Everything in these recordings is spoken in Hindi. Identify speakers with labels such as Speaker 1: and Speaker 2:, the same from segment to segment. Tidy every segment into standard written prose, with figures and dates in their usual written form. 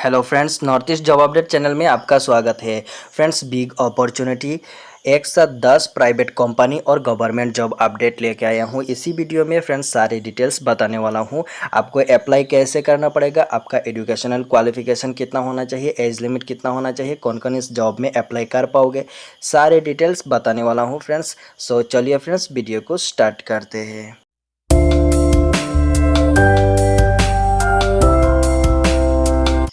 Speaker 1: Hello friends, north east job update channel में आपका स्वागत है। फ्रेंड्स, बिग अपॉर्चुनिटी एक साथ 10 प्राइवेट कंपनी और गवर्नमेंट जॉब अपडेट लेके आया हूँ। इसी वीडियो में फ्रेंड्स सारी डिटेल्स बताने वाला हूँ। आपको अप्लाई कैसे करना पड़ेगा, आपका एजुकेशनल क्वालिफिकेशन कितना होना चाहिए, एज लिमिट कितना होना चाहिए, कौन कौन इस जॉब में अप्लाई कर पाओगे, सारे डिटेल्स बताने वाला हूँ फ्रेंड्स। सो चलिए फ्रेंड्स, वीडियो को स्टार्ट करते हैं।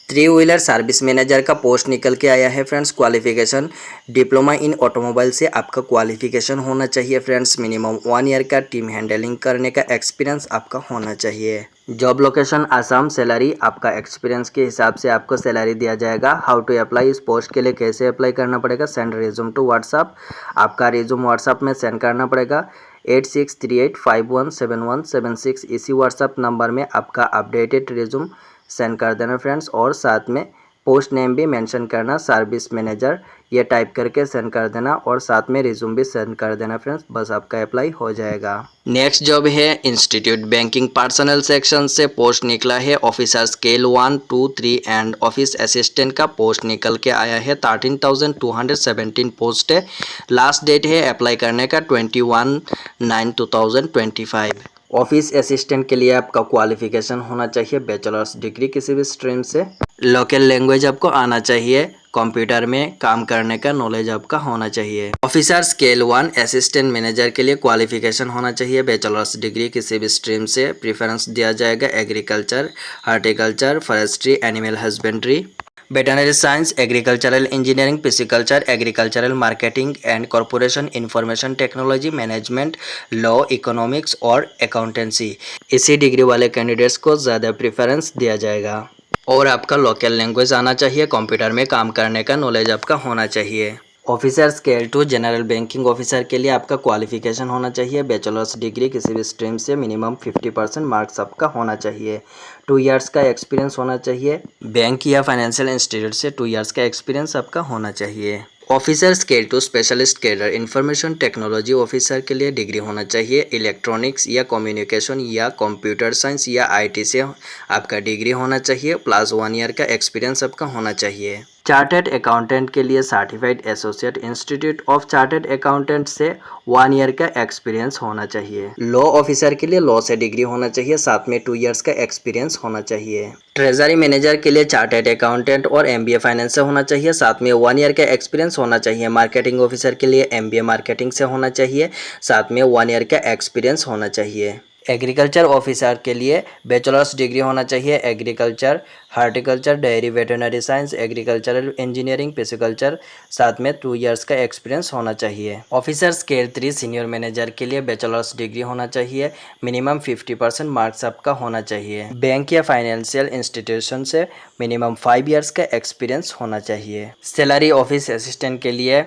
Speaker 1: थ्री व्हीलर सर्विस मैनेजर का पोस्ट निकल के आया है friends. Qualification diploma in automobile से आपका क्वालिफिकेशन होना चाहिए फ्रेंड्स। मिनिमम 1 ईयर का टीम हैंडलिंग करने का एक्सपीरियंस आपका होना चाहिए। Job location Assam. सैलरी आपका एक्सपीरियंस के हिसाब से आपको सैलरी दिया जाएगा। हाउ टू अप्लाई, इस पोस्ट के लिए कैसे अप्लाई करना पड़ेगा। सेंड रिज्यूम टू व्हाट्सअप, आपका रिज्यूम व्हाट्सअप में सेंड करना पड़ेगा। 8638517176 इसी व्हाट्सअप नंबर में आपका अपडेटेड रिज्यूम सेंड कर देना फ्रेंड्स। और साथ में पोस्ट नेम भी मेंशन करना, सर्विस मैनेजर ये टाइप करके सेंड कर देना और साथ में रिज्यूम भी सेंड कर देना फ्रेंड्स। बस आपका अप्लाई हो जाएगा। नेक्स्ट जॉब है इंस्टीट्यूट बैंकिंग पर्सनल सेक्शन से पोस्ट निकला है। Officer scale 1, 2, 3 and office assistant का पोस्ट निकल के आया है। 13,217 पोस्ट है। लास्ट डेट है अप्लाई करने का 21/9/2025। ऑफिस असिस्टेंट के लिए आपका क्वालिफिकेशन होना चाहिए बैचलर्स डिग्री किसी भी स्ट्रीम से। लोकल लैंग्वेज आपको आना चाहिए। कंप्यूटर में काम करने का नॉलेज आपका होना चाहिए। ऑफिसर स्केल 1 असिस्टेंट मैनेजर के लिए क्वालिफिकेशन होना चाहिए बैचलर्स डिग्री किसी भी स्ट्रीम से। प्रेफरेंस दिया जाएगा agriculture, horticulture, forestry, animal husbandry, veterinary science, agricultural engineering, pisciculture, agricultural marketing and corporation, information technology, management, law, economics और अकाउंटेंसी। इसी डिग्री वाले कैंडिडेट्स को ज़्यादा प्रेफरेंस दिया जाएगा। और आपका लोकल लैंग्वेज आना चाहिए। कंप्यूटर में काम करने का नॉलेज आपका होना चाहिए। Officer scale 2 general banking officer के लिए आपका क्वालिफिकेशन होना चाहिए बैचलर्स डिग्री किसी भी स्ट्रीम से। मिनिमम 50% मार्क्स आपका होना चाहिए। 2 इयर्स का एक्सपीरियंस होना चाहिए। बैंक या फाइनेंशियल इंस्टीट्यूट से 2 इयर्स का एक्सपीरियंस आपका होना चाहिए। Officer scale 2 specialist cadre information technology officer के लिए डिग्री होना चाहिए। इलेक्ट्रॉनिक्स या कम्युनिकेशन या कंप्यूटर साइंस या आईटी से आपका डिग्री होना चाहिए। प्लस 1 ईयर का एक्सपीरियंस आपका होना चाहिए। चार्टर्ड अकाउंटेंट के लिए certified associate institute of chartered accountant से 1 ईयर का एक्सपीरियंस होना चाहिए। लॉ ऑफिसर के लिए लॉ से डिग्री होना चाहिए, साथ में 2 इयर्स का एक्सपीरियंस होना चाहिए। ट्रेजरी मैनेजर के लिए चार्टर्ड अकाउंटेंट और एमबीए फाइनेंस से होना चाहिए, साथ में 1 ईयर का एक्सपीरियंस होना चाहिए। मार्केटिंग ऑफिसर के लिए एमबीए मार्केटिंग से होना चाहिए, साथ में 1 ईयर का एक्सपीरियंस होना चाहिए। एग्रीकल्चर ऑफिसर के लिए बैचलर्स डिग्री होना चाहिए। Agriculture, horticulture, dairy, veterinary science, agricultural engineering, pisciculture, साथ में 2 इयर्स का एक्सपीरियंस होना चाहिए। ऑफिसर स्केल 3 सीनियर मैनेजर के लिए बैचलर्स डिग्री होना चाहिए। मिनिमम 50% मार्क्स आपका होना चाहिए। बैंक या फाइनेंशियल इंस्टीट्यूशन से मिनिमम 5 इयर्स का एक्सपीरियंस होना चाहिए। सैलरी ऑफिस असिस्टेंट के लिए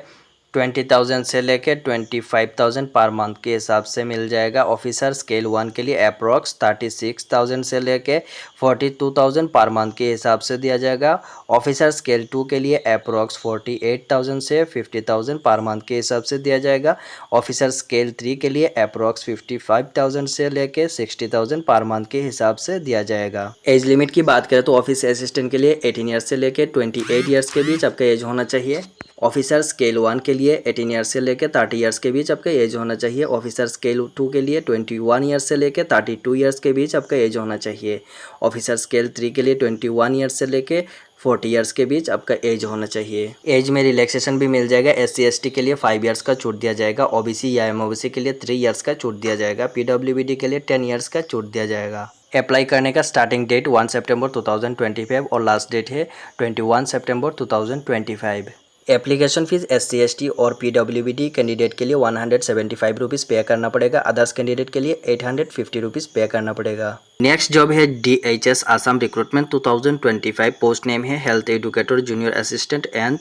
Speaker 1: 20,000 से लेकर 25,000 पर मंथ के हिसाब से मिल जाएगा। ऑफिसर स्केल 1 के लिए अप्रॉक्स 36,000 से लेकर 42,000 पर मंथ के हिसाब से दिया जाएगा। ऑफिसर स्केल 2 के लिए अप्रॉक्स 48,000 से 50,000 पर मंथ के हिसाब से दिया जाएगा। ऑफिसर स्केल 3 के लिए अप्रॉक्स 55,000 से लेकर 60,000 पर मंथ के हिसाब से दिया जाएगा। एज लिमिट की बात करें तो ऑफिस असिस्टेंट के लिए 18 ईयर्स से लेकर 28 ईयर्स के बीच आपका एज होना चाहिए। ऑफिसर स्केल 1 के लिए 18 ईयर्स से लेकर 30 ईयर्स के बीच आपका एज होना चाहिए। ऑफिसर स्केल 2 के लिए 21 ईयर्स से लेकर 32 ईयर्स के बीच आपका एज होना चाहिए। ऑफिसर स्केल 3 के लिए 21 ईयर्स से लेकर 40 ईयर्स के बीच आपका एज होना चाहिए। एज में रिलैक्सेशन भी मिल जाएगा। SC ST के लिए 5 ईयर्स का छूट दिया जाएगा। OBC या MOBC के लिए 3 ईयर्स का छूट दिया जाएगा। PWBD के लिए 10 ईयर्स का छूट दिया जाएगा। अप्लाई करने का स्टार्टिंग डेट 1 सितंबर 2025 और लास्ट डेट है 21 सितंबर 2025। एप्लीकेशन फीस SC ST और PWBD कैंडिडेट के लिए 175 रुपीज़ पे करना पड़ेगा। अदर्स कैंडिडेट के लिए 850 रुपीज़ पे करना पड़ेगा। नेक्स्ट जॉब है DHS Assam recruitment 2025। Post name है health educator, junior assistant and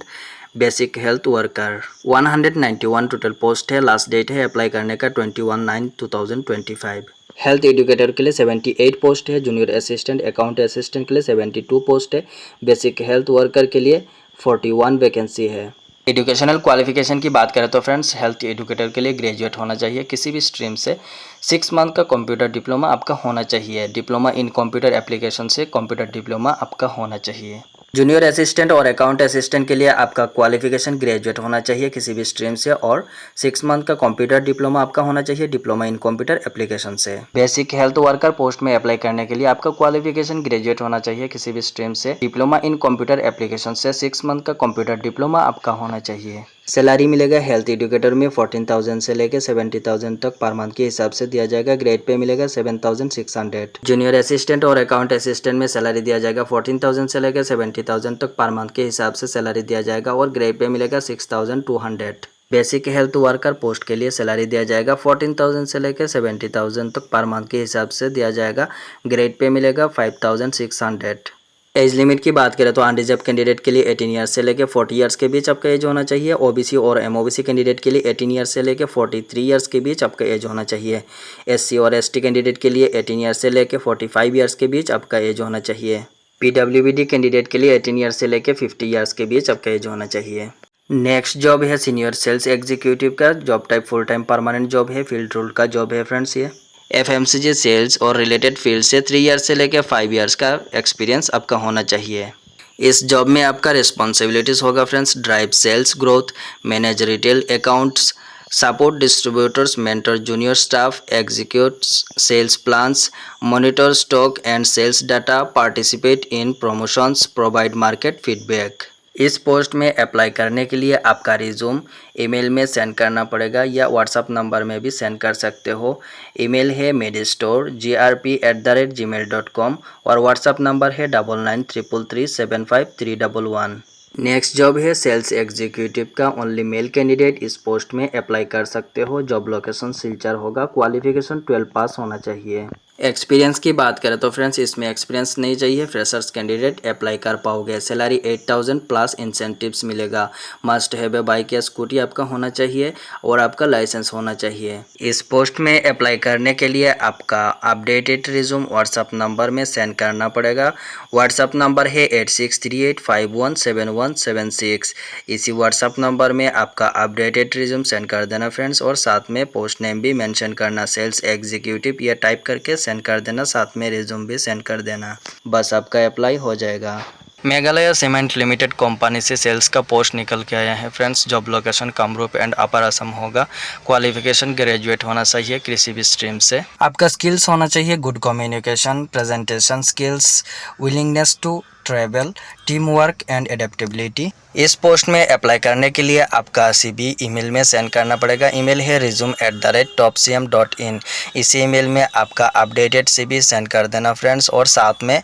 Speaker 1: basic health worker. 191 total post है। लास्ट डेट है अप्लाई करने का 21/9/2025। हेल्थ एडुकेटर के लिए 78 पोस्ट है। जूनियर असिस्टेंट, अकाउंट असिस्टेंट के लिए 72 पोस्ट है। बेसिक हेल्थ वर्कर के लिए 41 वैकेंसी है। एजुकेशनल क्वालिफिकेशन की बात करें तो फ्रेंड्स हेल्थ एडुकेटर के लिए ग्रेजुएट होना चाहिए किसी भी स्ट्रीम से। 6 मंथ का कंप्यूटर डिप्लोमा आपका होना चाहिए। डिप्लोमा इन कंप्यूटर एप्लीकेशन से कंप्यूटर डिप्लोमा आपका होना चाहिए। जूनियर असिस्टेंट और अकाउंट असिस्टेंट के लिए आपका क्वालिफिकेशन ग्रेजुएट होना चाहिए किसी भी स्ट्रीम से, और 6 मंथ का कंप्यूटर डिप्लोमा आपका होना चाहिए, डिप्लोमा इन कंप्यूटर एप्लीकेशन से। बेसिक हेल्थ वर्कर पोस्ट में अप्लाई करने के लिए आपका क्वालिफिकेशन ग्रेजुएट होना चाहिए किसी भी स्ट्रीम से, डिप्लोमा इन कंप्यूटर एप्लीकेशन से, 6 मंथ का कंप्यूटर डिप्लोमा आपका होना चाहिए। सैलरी मिलेगा हेल्थ एजुकेटर में 14,000 से लेकर 70,000 तक पर मंथ के हिसाब से दिया जाएगा। ग्रेड पे मिलेगा 7,600। जूनियर असिस्टेंट और अकाउंट असिस्टेंट में सैलरी दिया जाएगा 14,000 से लेकर 70,000 तक पर मंथ के हिसाब से सैलरी दिया जाएगा, और ग्रेड पे मिलेगा 6,200। बेसिक हेल्थ वर्कर पोस्ट के लिए सैलरी दिया जाएगा 14,000 से लेकर 70,000 तक पर मंथ के हिसाब से दिया जाएगा। ग्रेड पे मिलेगा 5,600। एज लिमिट की बात करें तो अनरिजर्व कैंडिडेट के लिए 18 ईयर्स से लेकर 40 ईयर्स के बीच आपका एज होना चाहिए। ओबीसी और एमओबीसी कैंडिडेट के लिए 18 ईयर्स से लेकर 43 ईयर्स के बीच आपका एज होना चाहिए। एससी और एसटी कैंडिडेट के लिए 18 ईयर्स से लेकर 45 ईयर्स के बीच आपका एज होना चाहिए। पीडब्ल्यूबीडी कैंडिडेट के लिए 18 ईयर्स से लेकर 50 ईयर्स के बीच आपका एज होना चाहिए। नेक्स्ट जॉब है सीनियर सेल्स एग्जीक्यूटिव का। Job type full time permanent job है, फील्ड रोल का जॉब है फ्रेंड्स। ये एफएमसीजी सेल्स और रिलेटेड फील्ड से 3 ईयर्स से लेकर 5 ईयर्स का एक्सपीरियंस आपका होना चाहिए। इस जॉब में आपका रिस्पॉन्सिबिलिटीज होगा friends, drive sales growth, manage retail accounts, support distributors, mentor junior staff, execute sales plans, monitor stock and sales data, participate in promotions, provide market feedback. इस पोस्ट में अप्लाई करने के लिए आपका रिज्यूम ईमेल में सेंड करना पड़ेगा, या व्हाट्सअप नंबर में भी सेंड कर सकते हो। ईमेल है medistore@gmail.com और व्हाट्सअप नंबर है 9933375311। नेक्स्ट जॉब है सेल्स एग्जीक्यूटिव का। ओनली मेल कैंडिडेट इस पोस्ट में अप्लाई कर सकते हो। जॉब लोकेशन सिलचर होगा। क्वालिफिकेशन 12 पास होना चाहिए। एक्सपीरियंस की बात करें तो फ्रेंड्स इसमें एक्सपीरियंस नहीं चाहिए, फ्रेशर्स कैंडिडेट अप्लाई कर पाओगे। सैलरी 8,000 प्लस इंसेंटिव्स मिलेगा। मस्ट हैव ए बाइक या स्कूटी आपका होना चाहिए, और आपका लाइसेंस होना चाहिए। इस पोस्ट में अप्लाई करने के लिए आपका अपडेटेड रिज्यूम व्हाट्सअप नंबर में सेंड करना पड़ेगा। व्हाट्सअप नंबर है 8638517176। इसी व्हाट्सअप नंबर में आपका अपडेटेड रिज्यूम सेंड कर देना फ्रेंड्स, और साथ में पोस्ट नेम भी मेंशन करना, सेल्स एग्जीक्यूटिव ये टाइप करके सेंड कर देना, साथ में रिज्यूम भी सेंड कर देना। बस आपका अप्लाई हो जाएगा। मेघालय सीमेंट लिमिटेड कंपनी से सेल्स का पोस्ट निकल के आया है friends. Job location Kamrup and upper Assam होगा। क्वालिफिकेशन ग्रेजुएट होना चाहिए किसी भी स्ट्रीम से। आपका स्किल्स होना चाहिए good communication, presentation skills, willingness to travel, team work and adaptability. इस पोस्ट में अप्लाई करने के लिए आपका CV ईमेल में सेंड करना पड़ेगा। ईमेल है resume@topcm.in। इसी ईमेल में आपका अपडेटेड CV सेंड कर देना फ्रेंड्स, और साथ में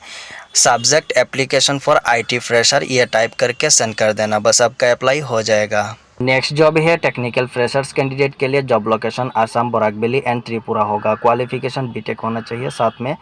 Speaker 1: subject application for IT fresher ये टाइप करके सेंड कर देना। बस आपका अप्लाई हो जाएगा। नेक्स्ट जॉब है टेक्निकल फ्रेशर्स कैंडिडेट के लिए। जॉब लोकेशन आसाम, बोराकबेली एंड त्रिपुरा होगा। क्वालिफिकेशन बीटेक होना चाहिए, साथ में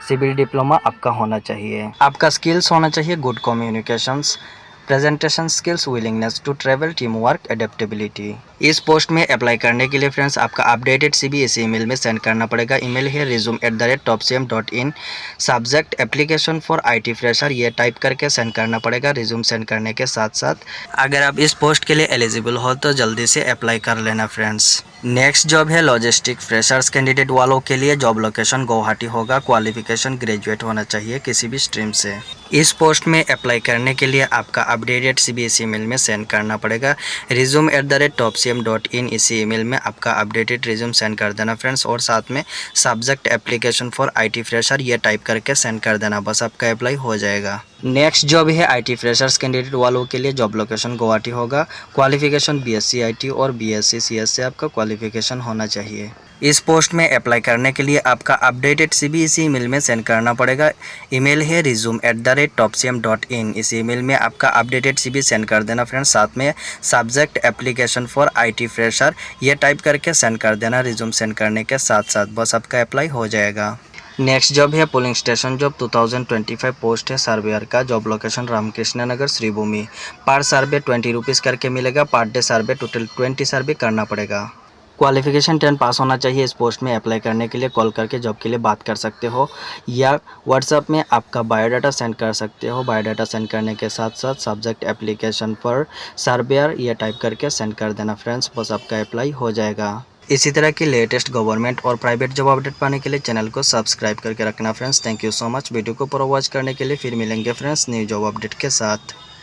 Speaker 1: सिविल डिप्लोमा आपका होना चाहिए। आपका स्किल्स होना चाहिए good communications, presentation skills, willingness to travel, team work, adaptability. इस पोस्ट में अप्लाई करने के लिए फ्रेंड्स आपका अपडेटेड CV इस ईमेल में सेंड करना पड़ेगा। ईमेल है resume@topcm.in। Subject application for IT fresher ये टाइप करके सेंड करना पड़ेगा। रिज्यूम सेंड करने के साथ साथ अगर आप इस पोस्ट के लिए एलिजिबल हो तो जल्दी से अप्लाई कर लेना फ्रेंड्स। नेक्स्ट जॉब है लॉजिस्टिक फ्रेशर्स कैंडिडेट वालों के लिए। जॉब लोकेशन गुवाहाटी होगा। क्वालिफिकेशन ग्रेजुएट होना चाहिए किसी भी स्ट्रीम से। इस पोस्ट में अप्लाई करने के लिए आपका अपडेटेड CV इस ईमेल में सेंड करना पड़ेगा। resume@topcm.in इसी ईमेल में आपका अपडेटेड रिज्यूम सेंड कर देना फ्रेंड्स, और साथ में subject application for IT fresher ये टाइप करके सेंड कर देना। बस आपका अप्लाई हो जाएगा। नेक्स्ट जॉब है IT फ्रेशर्स कैंडिडेट वालों के लिए। जॉब लोकेशन गुवाहाटी होगा। क्वालिफिकेशन BSc IT और BSc CS से आपका क्वालिफिकेशन होना चाहिए। इस पोस्ट में अप्लाई करने के लिए आपका अपडेटेड CV इसी ईमेल में सेंड करना पड़ेगा। ईमेल है resume@topcm.in। इस ईमेल में आपका अपडेटेड CV सेंड कर देना फ्रेंड्स, साथ में subject application for IT fresher ये टाइप करके सेंड कर देना। रिज्यूम सेंड करने के साथ साथ बस आपका अप्लाई हो जाएगा। नेक्स्ट जॉब है पोलिंग स्टेशन जॉब। 2025 पोस्ट है सर्वेयर का। जॉब लोकेशन रामकृष्ण नगर, श्रीभूमि। पर सर्वे 20 रुपीज़ करके मिलेगा। पर डे सर्वे टोटल 20 सर्वे करना पड़ेगा। क्वालिफिकेशन 10 पास होना चाहिए। इस पोस्ट में अप्लाई करने के लिए कॉल करके जॉब के लिए बात कर सकते हो, या व्हाट्सएप में आपका बायोडाटा सेंड कर सकते हो। बायोडाटा सेंड करने के साथ साथ सब्जेक्ट एप्लीकेशन फॉर सर्वेयर ये टाइप करके सेंड कर देना फ्रेंड्स। बस आपका अप्लाई हो जाएगा। इसी तरह की लेटेस्ट गवर्नमेंट और प्राइवेट जॉब अपडेट पाने के लिए चैनल को सब्सक्राइब करके रखना friends. Thank you so much video को पूरा वॉच करने के लिए। फिर मिलेंगे फ्रेंड्स न्यू जॉब अपडेट के साथ।